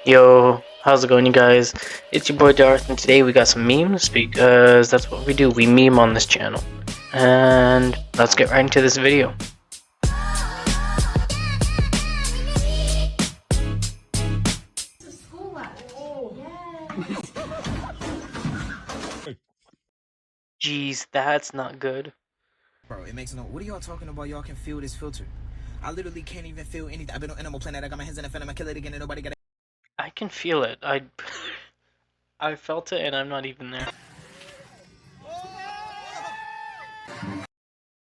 Yo, how's it going, you guys? It's your boy Darth, and today we got some memes because that's what we do. We meme on this channel. And let's get right into this video. Jeez, that's not good. Bro, it makes no. What are y'all talking about? Y'all can feel this filter. I literally can't even feel anything. I've been on Animal Planet. I got my hands in the fan. I'm gonna kill it again, and nobody got it. I can feel it. I felt it, and I'm not even there.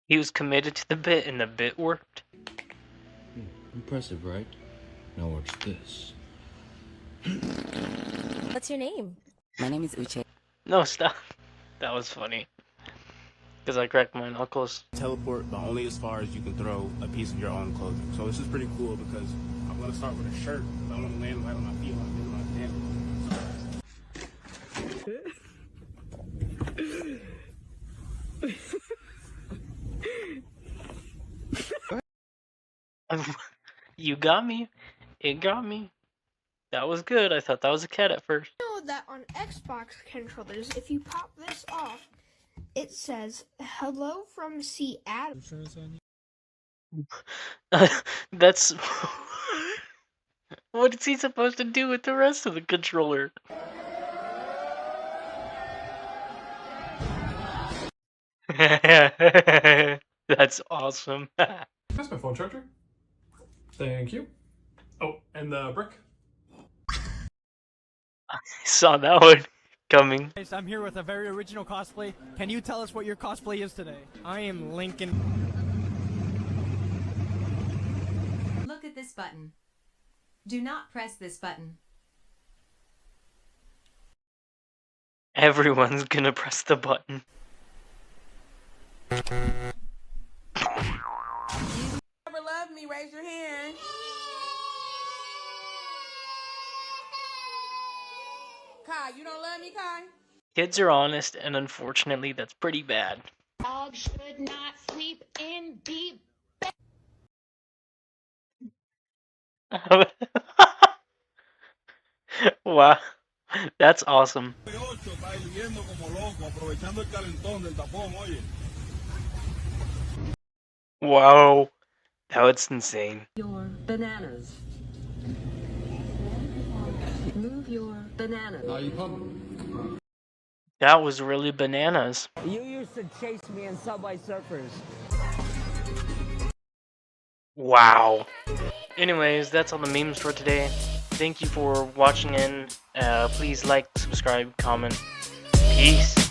He was committed to the bit, and the bit worked. Impressive, right? Now watch this. What's your name? My name is Uche. No, stop. That was funny. Because I cracked my knuckles. Teleport, but only as far as you can throw a piece of your own clothing. So this is pretty cool because I'm going to start with a shirt. I want to land right on my feet. You got me. It got me. That was good. I thought that was a cat at first. You know that on Xbox controllers, if you pop this off, it says "Hello from Seattle." That's what is he supposed to do with the rest of the controller? That's awesome. That's my phone charger. Thank you. Oh, and the brick. I saw that one coming. I'm here with a very original cosplay. Can you tell us what your cosplay is today? I am Lincoln. Look at this button. Do not press this button. Everyone's gonna press the button. Ever love me? Raise your hand. Kai, you don't love me, Kai? Kids are honest, and unfortunately, that's pretty bad. Dogs should not sleep in deep bed. Wow, that's awesome. Wow, that was insane. Your bananas. Move your bananas. That was really bananas. You used to chase me in Subway Surfers. Wow. Anyways, that's all the memes for today. Thank you for watching in. Please like, subscribe, comment. Peace.